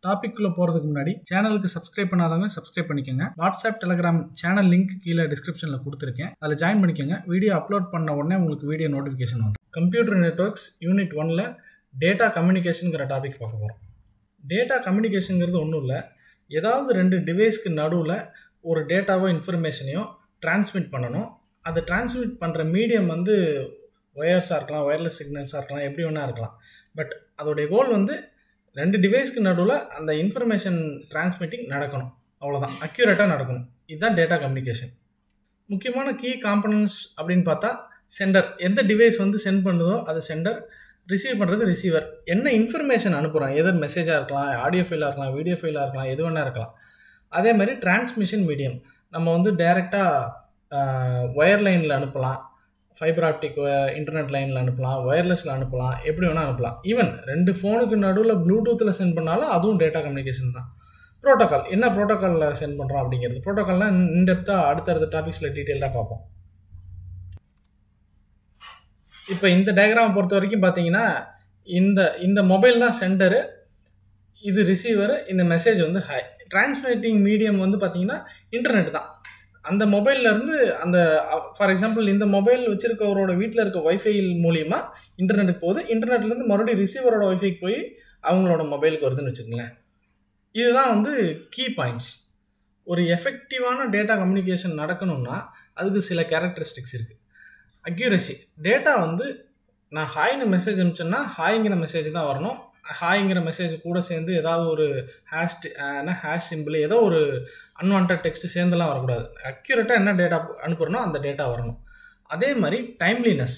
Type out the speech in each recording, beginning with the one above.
டாபிக்குள்ளே போகிறதுக்கு முன்னாடி சேனலுக்கு சப்ஸ்கிரைப் பண்ணாதவங்க சப்ஸ்கிரைப் பண்ணிக்கோங்க. வாட்ஸ்அப் டெலிகிராம் சேனல் லிங்க் கீழே டிஸ்கிரிப்ஷனில் கொடுத்துருக்கேன், அதில் ஜாயின் பண்ணிக்கோங்க. வீடியோ அப்லோட் பண்ண உடனே உங்களுக்கு வீடியோ நோட்டிஃபிகேஷன் வரும். கம்ப்யூட்டர் நெட்வொர்க்ஸ் யூனிட் 1ல் டேட்டா கம்யூனிகேஷனுங்கிற டாபிக் பார்க்க போகிறோம். டேட்டா கம்யூனிகேஷனுங்கிறது ஒன்றும் இல்லை, ஏதாவது ரெண்டு டிவைஸ்க்கு நடுவில் ஒரு டேட்டாவோ இன்ஃபர்மேஷனையோ டிரான்ஸ்மிட் பண்ணணும். அதை டிரான்ஸ்மிட் பண்ணுற மீடியம் வந்து ஒயர்ஸாக இருக்கலாம், ஒயர்லெஸ் சிக்னல்ஸாக இருக்கலாம், எப்படி வேணா இருக்கலாம். பட் அதோடைய கோல் வந்து ரெண்டு டிவைஸ்க்கு நடுவில் அந்த இன்ஃபர்மேஷன் டிரான்ஸ்மிட்டிங் நடக்கணும், அவ்வளோதான், அக்யூரேட்டாக நடக்கணும். இதுதான் டேட்டா கம்யூனிகேஷன். முக்கியமான கீ காம்பனன்ட்ஸ் அப்படின்னு பார்த்தா சென்டர், எந்த டிவைஸ் வந்து சென்ட் பண்ணுதோ அது சென்டர், ரிசீவ் பண்ணுறது ரிசீவர். என்ன இன்ஃபர்மேஷன் அனுப்புகிறோம், எதர் மெசேஜாக இருக்கலாம், ஆடியோ ஃபைலாக இருக்கலாம், வீடியோ ஃபைலாக இருக்கலாம், எது வேணா இருக்கலாம். அதே மாதிரி டிரான்ஸ்மிஷன் மீடியம், நம்ம வந்து டைரெக்டாக ஒயர் லைனில் அனுப்பலாம், ஃபைபர் ஆப்டிக் இன்டர்நெட் லைனில் அனுப்பலாம், ஒயர்லெஸில் அனுப்பலாம், எப்படி வேணால் அனுப்பலாம். ஈவன் ரெண்டு ஃபோனுக்கு நடுவில் ப்ளூடூத்தில் சென்ட் பண்ணாலும் அதுவும் டேட்டா கம்யூனிகேஷன் தான். ப்ரோட்டோக்கால், என்ன ப்ரோட்டோக்காலில் சென்ட் பண்ணுறோம் அப்படிங்கிறது, ப்ரோட்டோக்கால்னால் இன்டெப்த்தாக அடுத்தடுத்த டாபிக்ஸில் டீட்டெயிலாக பார்ப்போம். இப்போ இந்த டயக்ராமை பொறுத்த வரைக்கும் பார்த்தீங்கன்னா இந்த மொபைல் தான் சென்டரு, இது ரிசீவர், இந்த மெசேஜ் வந்து ஹை. டிரான்ஸ்மிட்டிங் மீடியம் வந்து பார்த்தீங்கன்னா இன்டர்நெட் தான். அந்த மொபைல்லேருந்து அந்த ஃபார் எக்ஸாம்பிள் இந்த மொபைல் வச்சுருக்கவரோட வீட்டில் இருக்க ஒய்ஃபை மூலிமா இன்டர்நெட்டுக்கு போகுது, இன்டர்நெட்லேருந்து மறுபடியும் ரிசீவரோட ஒய்ஃபைக்கு போய் அவங்களோட மொபைலுக்கு வருதுன்னு வச்சுக்கோங்களேன். இதுதான் வந்து கீ பாயிண்ட்ஸ். ஒரு எஃபெக்டிவான டேட்டா கம்யூனிகேஷன் நடக்கணும்னா அதுக்கு சில கேரக்டரிஸ்டிக்ஸ் இருக்குது. அக்யூரசி, டேட்டா வந்து நான் ஹாய்னு மெசேஜ் அனுப்பிச்சேன்னா ஹாய்ங்கிற மெசேஜ் தான் வரணும். ஹாய்ங்கிற மெசேஜ் கூட சேர்ந்து ஏதாவது ஒரு ஹேஷ் சிம்பிள், ஏதோ ஒரு அன்வான்ட் டெக்ஸ்ட் சேர்ந்துலாம் வரக்கூடாது. அக்யூரேட்டாக என்ன டேட்டா அனுப்புகிறனோ அந்த டேட்டா வரணும். அதே மாதிரி டைம்லினஸ்,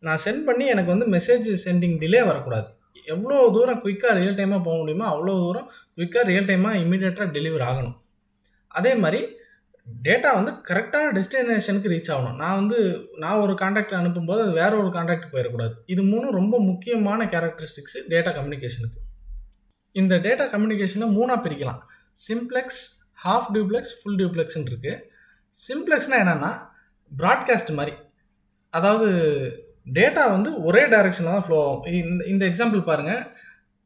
நான் சென்ட் பண்ணி எனக்கு வந்து மெசேஜ் சென்டிங் டிலே வரக்கூடாது. எவ்வளோ தூரம் குயிக்காக ரியல் டைமாக போக முடியுமோ அவ்வளோ தூரம் குயிக்காக ரியல் டைமாக இமீடியட்டாக டெலிவர் ஆகணும். அதே மாதிரி டேட்டா வந்து கரெக்டான டெஸ்டினேஷனுக்கு ரீச் ஆகணும். நான் ஒரு கான்டாக்ட் அனுப்பும்போது அது வேற ஒரு கான்டாக்ட் போயிடக்கூடாது. இது மூணும் ரொம்ப முக்கியமான கேரக்டரிஸ்டிக்ஸ் டேட்டா கம்யூனிகேஷனுக்கு. இந்த டேட்டா கம்யூனிகேஷனை மூணாக பிரிக்கலாம். சிம்ப்ளெக்ஸ், ஹாஃப் டியூப்ளெக்ஸ், ஃபுல் டியூப்ளெக்ஸ்ன்னு இருக்குது. சிம்ப்ளெக்ஸ்னால் என்னென்னா ப்ராட்காஸ்ட் மாதிரி, அதாவது டேட்டா வந்து ஒரே டைரெக்ஷனில் தான் ஃப்ளோ ஆகும். இந்த எக்ஸாம்பிள் பாருங்கள்,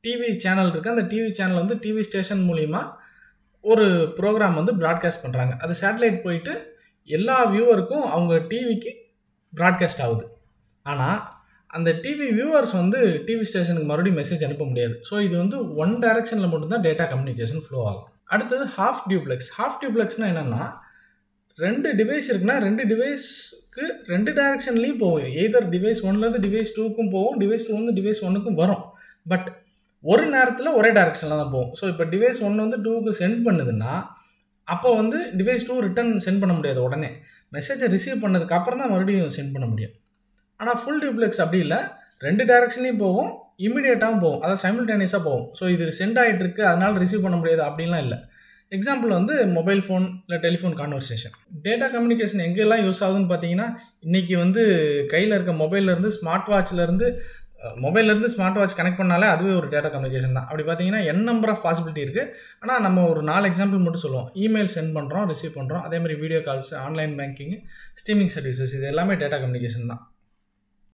டிவி சேனல் இருக்குது, அந்த டிவி சேனல் வந்து டிவி ஸ்டேஷன் மூலிமா ஒரு ப்ரோக்ராம் வந்து ப்ராட்காஸ்ட் பண்ணுறாங்க. அது சேட்டலைட் போயிட்டு எல்லா வியூவருக்கும் அவங்க டிவிக்கு ப்ராட்காஸ்ட் ஆகுது. ஆனால் அந்த டிவி வியூவர்ஸ் வந்து டிவி ஸ்டேஷனுக்கு மறுபடியும் மெசேஜ் அனுப்ப முடியாது. ஸோ இது வந்து ஒன் டைரெக்ஷனில் மட்டும்தான் டேட்டா கம்யூனிகேஷன் ஃப்ளோ ஆகும். அடுத்தது ஹாஃப் டியூப்ளெக்ஸ். ஹாஃப் டியூப்ளெக்ஸ்னால் என்னென்னா, ரெண்டு டிவைஸ் இருக்குன்னா ரெண்டு டிவைஸ்க்கு ரெண்டு டைரெக்ஷன்லேயும் போகும். எய்தர் டிவைஸ் 1லேருந்து டிவைஸ் 2க்கும் போகும், டிவைஸ் 2 டிவைஸ் 1க்கும் வரும். பட் ஒரு நேரத்தில் ஒரே டைரெக்ஷனில் தான் போகும். ஸோ இப்போ டிவைஸ் 1 வந்து 2க்கு சென்ட் பண்ணுதுன்னா அப்போ வந்து டிவைஸ் 2 ரிட்டன் சென்ட் பண்ண முடியாது. உடனே மெசேஜை ரிசீவ் பண்ணதுக்கு அப்புறம் தான் மறுபடியும் சென்ட் பண்ண முடியும். ஆனால் ஃபுல் டியூப்ளெக்ஸ் அப்படி இல்லை, ரெண்டு டைரெக்ஷன்லேயும் போகும், இமீடியட்டாகவும் போகும், அதாவது சைமில்டேனியஸாக போகும். ஸோ இது சென்ட் ஆகிட்டு இருக்கு அதனால் ரிசீவ் பண்ண முடியாது அப்படின்லாம் இல்லை. எக்ஸாம்பிள் வந்து மொபைல் ஃபோன் இல்லை டெலிஃபோன் கான்வர்சேஷன். டேட்டா கம்யூனிகேஷன் எங்கெல்லாம் யூஸ் ஆகுதுன்னு பார்த்தீங்கன்னா, இன்றைக்கி வந்து கையில் இருக்க மொபைல்லேருந்து ஸ்மார்ட் வாட்ச்லேருந்து ஸ்மார்ட் வாட்ச் கனெக்ட் பண்ணாலே அதுவே ஒரு டேட்டா கம்யூனிகேஷன் தான். அப்படி பார்த்தீங்கன்னா நம்பர் ஆஃப் பாசிபிலிட்டி இருக்குது. ஆனால் நம்ம ஒரு 4 எக்ஸாம்பிள் மட்டும் சொல்லுவோம். இமெயில் சென்ட் பண்ணுறோம், ரிசீவ் பண்ணுறோம், அதே மாதிரி video calls, online banking, streaming services, இது எல்லாமே டேட்டா கம்யூனிகேஷன் தான்.